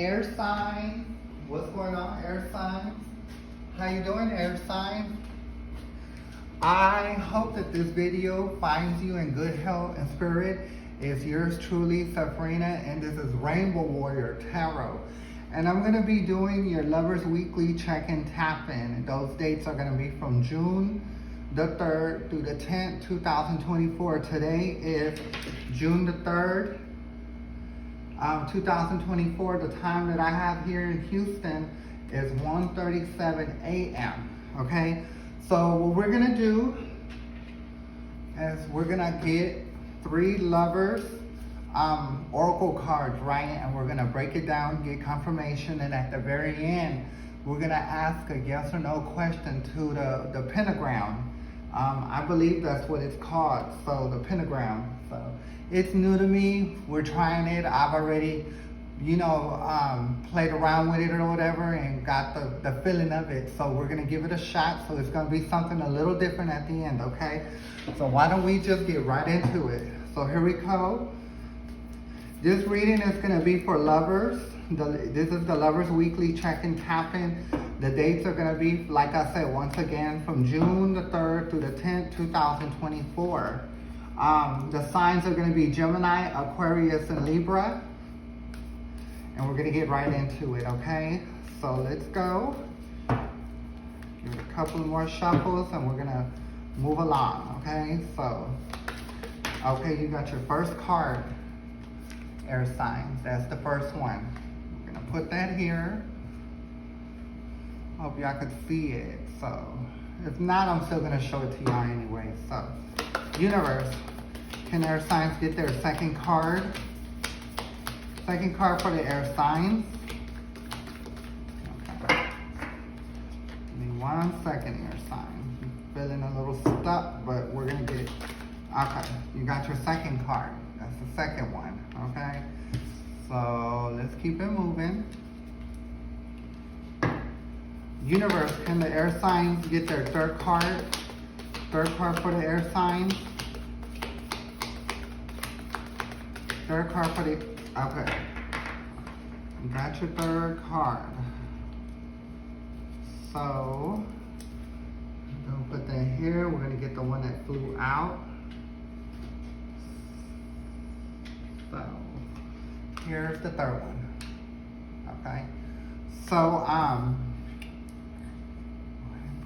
Air sign, what's going on, air signs? How you doing, air signs? I hope that this video finds you in good health and spirit. It's yours truly, Safrina, and this is Rainbow Warrior Tarot. And I'm going to be doing your Lovers Weekly Check-in Tap-In. Those dates are going to be from June the 3rd through the 10th, 2024. Today is June the 3rd, 2024. The time that I have here in Houston is 1:37 a.m. Okay? So what we're going to do is we're going to get 3 lovers oracle cards, right? And we're going to break it down, get confirmation, and at the very end, we're going to ask a yes or no question to the pentagram. I believe that's what it's called, so the pentagram. So it's new to me. We're trying it. I've already, played around with it or whatever and got the feeling of it. So we're going to give it a shot. So it's going to be something a little different at the end, okay? So why don't we just get right into it? So here we go. This reading is going to be for lovers. This is the Lovers Weekly Check-in Tap-In. The dates are going to be, like I said, once again, from June the 3rd through the 10th, 2024. The signs are going to be Gemini, Aquarius, and Libra. And we're going to get right into it, okay? So let's go. Give it a couple more shuffles and we're going to move along, okay? So, okay, you got your first card, air signs. That's the first one. We're going to put that here. Hope y'all could see it. So, if not, I'm still going to show it to y'all anyway. So, universe, can air signs get their second card? Second card for the air signs. Okay. Give me 1 second, air sign. Feeling a little stuck, but we're gonna get it. Okay, you got your second card. That's the second one, okay? So let's keep it moving. Universe, can the air signs get their third card? Third card for the air signs. Third card for the, okay. You got your third card. So, I'm gonna put that here. We're gonna get the one that flew out. So, here's the third one. Okay. So,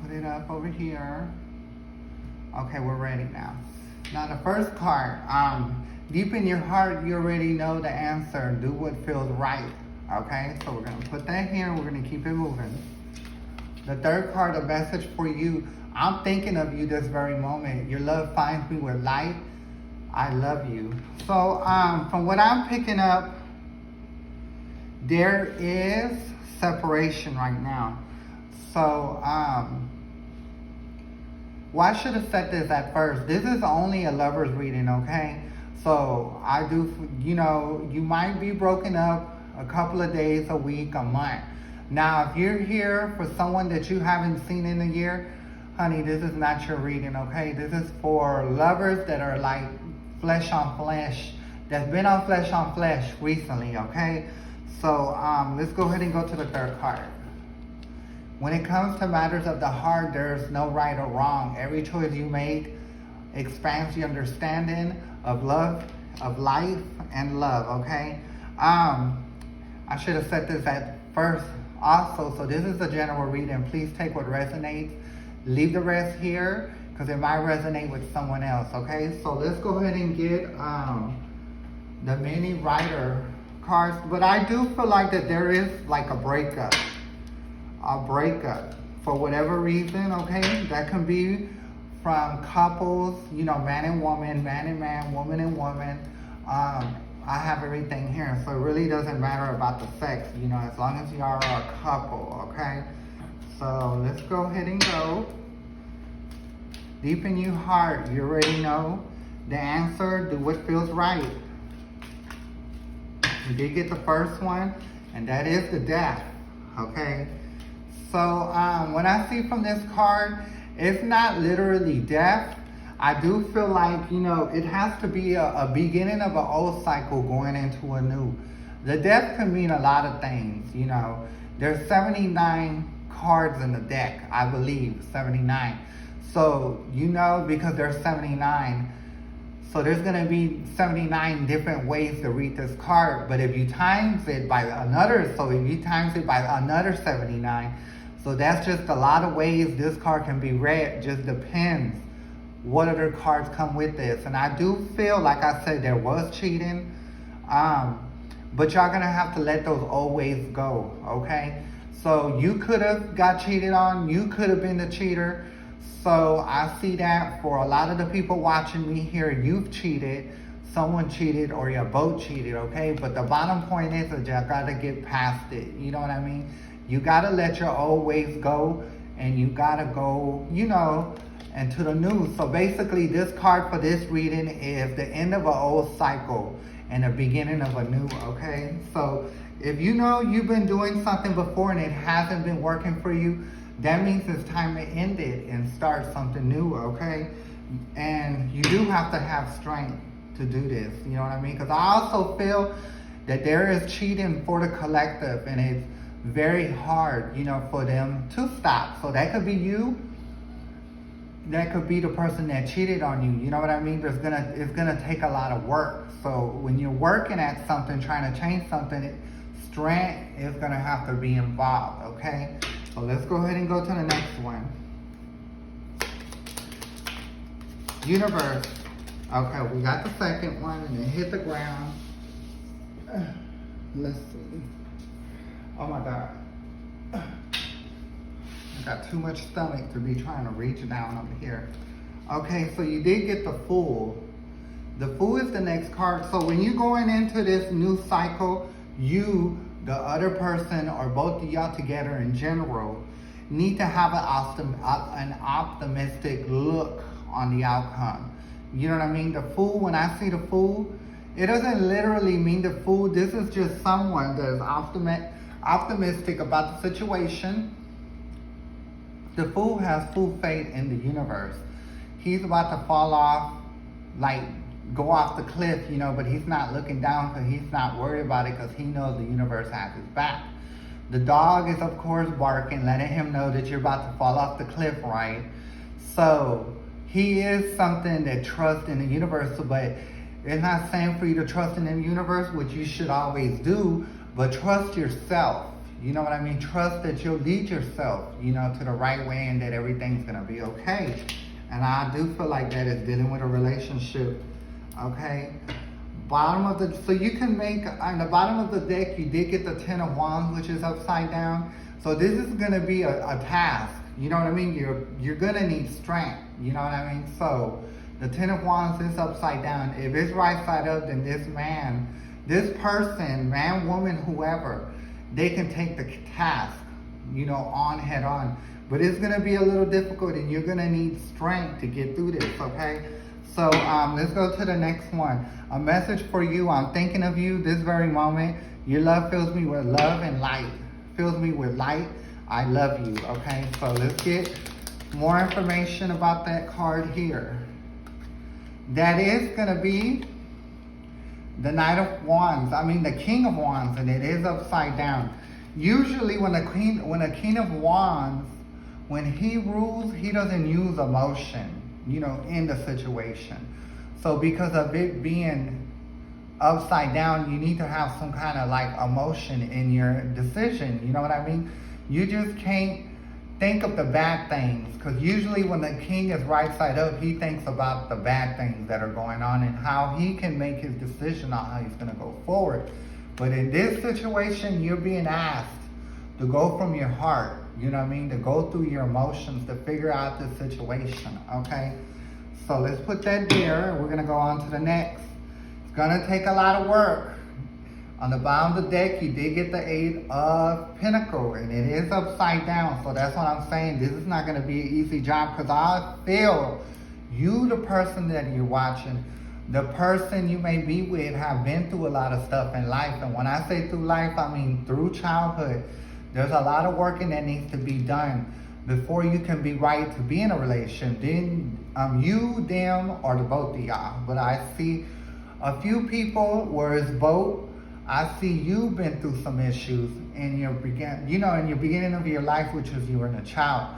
put it up over here. Okay, we're ready now. Now the first card, deep in your heart, you already know the answer. Do what feels right. Okay, so we're going to put that here and we're going to keep it moving. The third card, a message for you. I'm thinking of you this very moment. Your love finds me with light. I love you. So from what I'm picking up, there is separation right now. So well, I should have said this at first. This is only a lover's reading, okay? So I do, you might be broken up a couple of days, a week, a month. Now, if you're here for someone that you haven't seen in a year, honey, this is not your reading, okay? This is for lovers that are like flesh on flesh, that's been on flesh recently, okay? So let's go ahead and go to the third card. When it comes to matters of the heart, there's no right or wrong. Every choice you make expands your understanding of love, of life, and love, okay? I should have said this at first also. So this is a general reading. Please take what resonates. Leave the rest here because it might resonate with someone else, okay? So let's go ahead and get the mini rider cards. But I do feel like that there is like a breakup for whatever reason, okay? That can be from couples, man and woman, man and man, woman and woman. I have everything here, so it really doesn't matter about the sex, as long as you are a couple, okay? So let's go ahead and go. Deep in your heart, you already know the answer. Do what feels right. You did get the first one, and that is the death, okay? So when I see from this card, it's not literally death. I do feel like, it has to be a beginning of an old cycle going into a new. The death can mean a lot of things, you know. There's 79 cards in the deck, I believe, 79. So, you know, because there's 79, so there's going to be 79 different ways to read this card. But if you times it by another, so if you times it by another 79, so that's just a lot of ways this card can be read. Just depends what other cards come with this. And I do feel, like I said, there was cheating. But y'all gonna have to let those old ways go, okay? So you could have got cheated on. You could have been the cheater. So I see that for a lot of the people watching me here, you've cheated, someone cheated, or you're both cheated, okay? But the bottom point is that y'all gotta get past it, you know what I mean? You gotta let your old ways go, and you gotta go, you know, into the new. So basically this card for this reading is the end of an old cycle and the beginning of a new, okay? So if you know you've been doing something before and it hasn't been working for you, that means it's time to end it and start something new, okay? And you do have to have strength to do this, you know what I mean? Because I also feel that there is cheating for the collective, and it's very hard, you know, for them to stop. So that could be you. That could be the person that cheated on you. You know what I mean? It's gonna take a lot of work. So when you're working at something, trying to change something, strength is gonna have to be involved, okay? So let's go ahead and go to the next one. Universe. Okay, we got the second one and it hit the ground. Let's see. Oh my God. I got too much stomach to be trying to reach down over here. Okay, so you did get the Fool. The Fool is the next card. So when you're going into this new cycle, you, the other person, or both of y'all together in general, need to have an optimistic look on the outcome. You know what I mean? The Fool, when I see the Fool, it doesn't literally mean the Fool. This is just someone that is optimistic about the situation. The Fool has full faith in the universe. He's about to fall off, like go off the cliff, you know, but he's not looking down because he's not worried about it because he knows the universe has his back. The dog is, of course, barking, letting him know that you're about to fall off the cliff, right? So he is something that trusts in the universe, but it's not saying for you to trust in the universe, which you should always do, but trust yourself. You know what I mean? Trust that you'll lead yourself, you know, to the right way and that everything's gonna be okay. And I do feel like that is dealing with a relationship, okay? So you can make, on the bottom of the deck, you did get the Ten of Wands, which is upside down. So this is gonna be a task, you know what I mean? You're gonna need strength, you know what I mean? So the Ten of Wands is upside down. If it's right side up, then this man, this person, man, woman, whoever, they can take the task, you know, on head on. But it's gonna be a little difficult and you're gonna need strength to get through this, okay? So let's go to the next one. A message for you. I'm thinking of you this very moment. Your love fills me with love and light. Fills me with light. I love you, okay? So let's get more information about that card here. That is gonna be the Knight of Wands, the King of Wands, and it is upside down. Usually when a King of Wands, when he rules, he doesn't use emotion, you know, in the situation. So because of it being upside down, you need to have some kind of like emotion in your decision, you know what I mean? You just can't think of the bad things, because usually when the king is right side up, he thinks about the bad things that are going on and how he can make his decision on how he's going to go forward. But in this situation, you're being asked to go from your heart, you know what I mean, to go through your emotions to figure out the situation, okay? So let's put that there. We're going to go on to the next. It's going to take a lot of work. On the bottom of the deck, you did get the Eight of Pentacles, and it is upside down. So that's what I'm saying. This is not going to be an easy job, because I feel you, the person that you're watching, the person you may be with, have been through a lot of stuff in life. And when I say through life, I mean through childhood. There's a lot of working that needs to be done before you can be right to be in a relationship. Then you, them, or the both of y'all. But I see a few people where it's both. I see you've been through some issues in your beginning of your life, which was you were a child.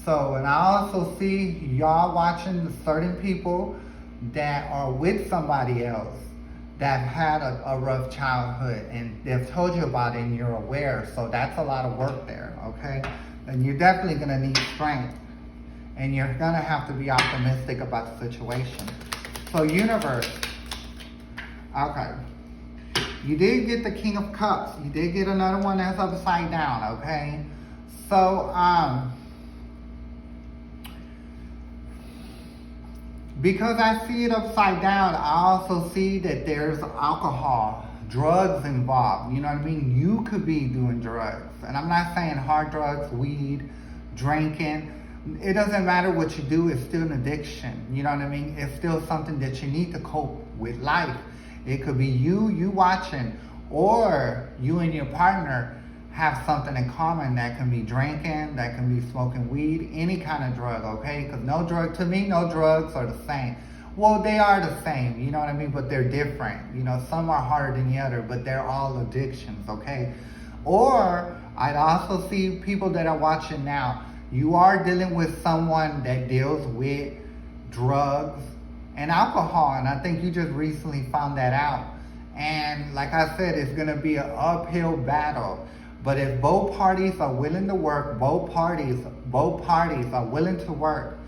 So, and I also see y'all watching certain people that are with somebody else that had a rough childhood, and they've told you about it and you're aware. So that's a lot of work there, okay? And you're definitely gonna need strength, and you're gonna have to be optimistic about the situation. So universe, okay. You did get the King of Cups. You did get another one that's upside down, okay? So, because I see it upside down, I also see that there's alcohol, drugs involved. You know what I mean? You could be doing drugs. And I'm not saying hard drugs, weed, drinking. It doesn't matter what you do, it's still an addiction. You know what I mean? It's still something that you need to cope with life. It could be you watching, or you and your partner have something in common. That can be drinking, that can be smoking weed, any kind of drug, okay? Because to me, no drugs are the same. Well, they are the same, you know what I mean? But they're different. You know, some are harder than the other, but they're all addictions, okay? Or I'd also see people that are watching now. You are dealing with someone that deals with drugs and alcohol, and I think you just recently found that out. And like I said, it's gonna be an uphill battle. But if both parties are willing to work, both parties are willing to work,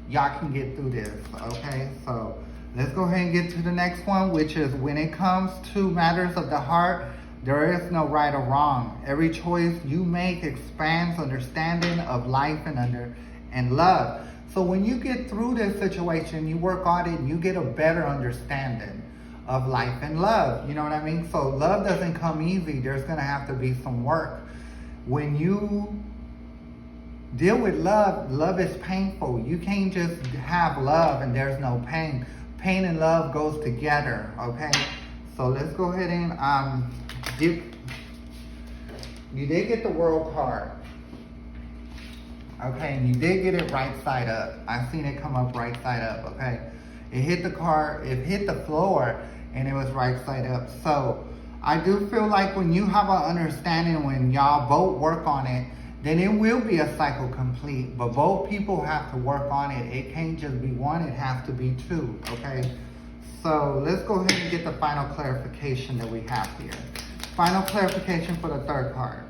y'all can get through this, okay? So let's go ahead and get to the next one, which is when it comes to matters of the heart, there is no right or wrong. Every choice you make expands understanding of life and love. So when you get through this situation, you work on it, you get a better understanding of life and love. You know what I mean? So love doesn't come easy. There's going to have to be some work. When you deal with love, love is painful. You can't just have love and there's no pain. Pain and love goes together, okay? So let's go ahead and you did get the World card. Okay, and you did get it right side up. I seen it come up right side up, okay? It hit the floor, and it was right side up. So I do feel like when you have an understanding, when y'all both work on it, then it will be a cycle complete. But both people have to work on it. It can't just be one, it has to be two, okay? So let's go ahead and get the final clarification that we have here. Final clarification for the third card.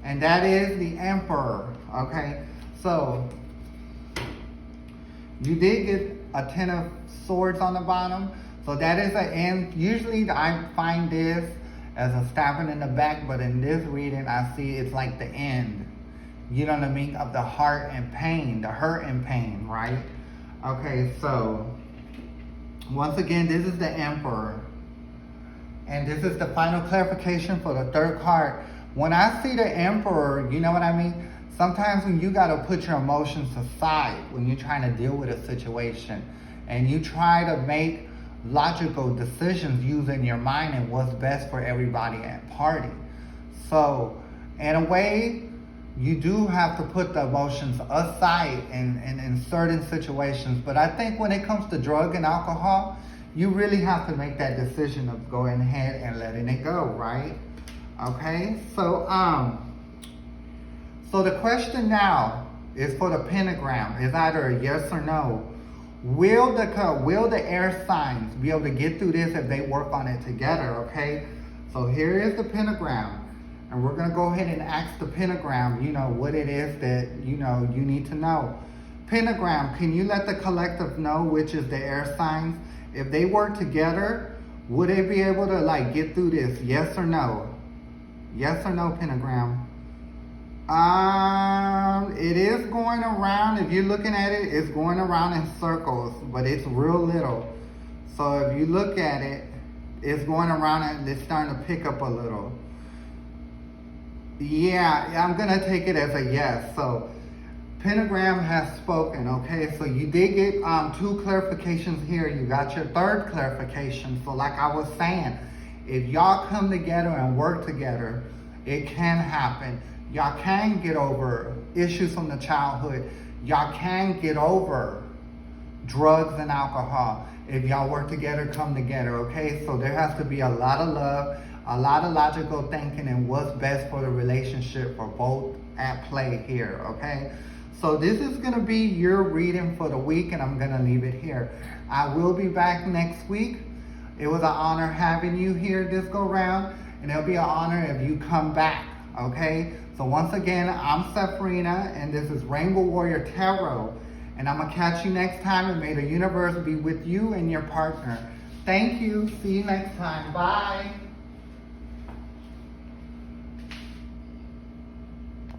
And that is the Emperor, okay? So, you did get a 10 of Swords on the bottom. So that is an end. Usually I find this as a stabbing in the back, but in this reading I see it's like the end. You know what I mean? Of the heart and pain, the hurt and pain, right? Okay, so, once again, this is the Emperor. And this is the final clarification for the third card. When I see the Emperor, you know what I mean? Sometimes when you gotta put your emotions aside, when you're trying to deal with a situation, and you try to make logical decisions using your mind and what's best for everybody at party. So, in a way, you do have to put the emotions aside in certain situations. But I think when it comes to drug and alcohol, you really have to make that decision of going ahead and letting it go, right? Okay, so the question now is for the pentagram. It's either a yes or no. Will the air signs be able to get through this if they work on it together, okay? So here is the pentagram. And we're going to go ahead and ask the pentagram, you know, what it is that, you know, you need to know. Pentagram, can you let the collective know which is the air signs? If they work together, would they be able to, like, get through this? Yes or no? Yes or no, pentagram? It is going around. If you're looking at it, it's going around in circles, but it's real little. So if you look at it, it's going around and it's starting to pick up a little. Yeah, I'm gonna take it as a yes. So pentagram has spoken, okay? So you did get 2 clarifications here. You got your third clarification. So like I was saying, if y'all come together and work together, it can happen. Y'all can get over issues from the childhood. Y'all can get over drugs and alcohol. if y'all work together, come together, okay? So there has to be a lot of love, a lot of logical thinking, and what's best for the relationship for both at play here, okay? So this is going to be your reading for the week, and I'm going to leave it here. I will be back next week. It was an honor having you here this go round, and it'll be an honor if you come back, okay? So once again, I'm Sephrina, and this is Rainbow Warrior Tarot, and I'm going to catch you next time, and may the universe be with you and your partner. Thank you. See you next time. Bye.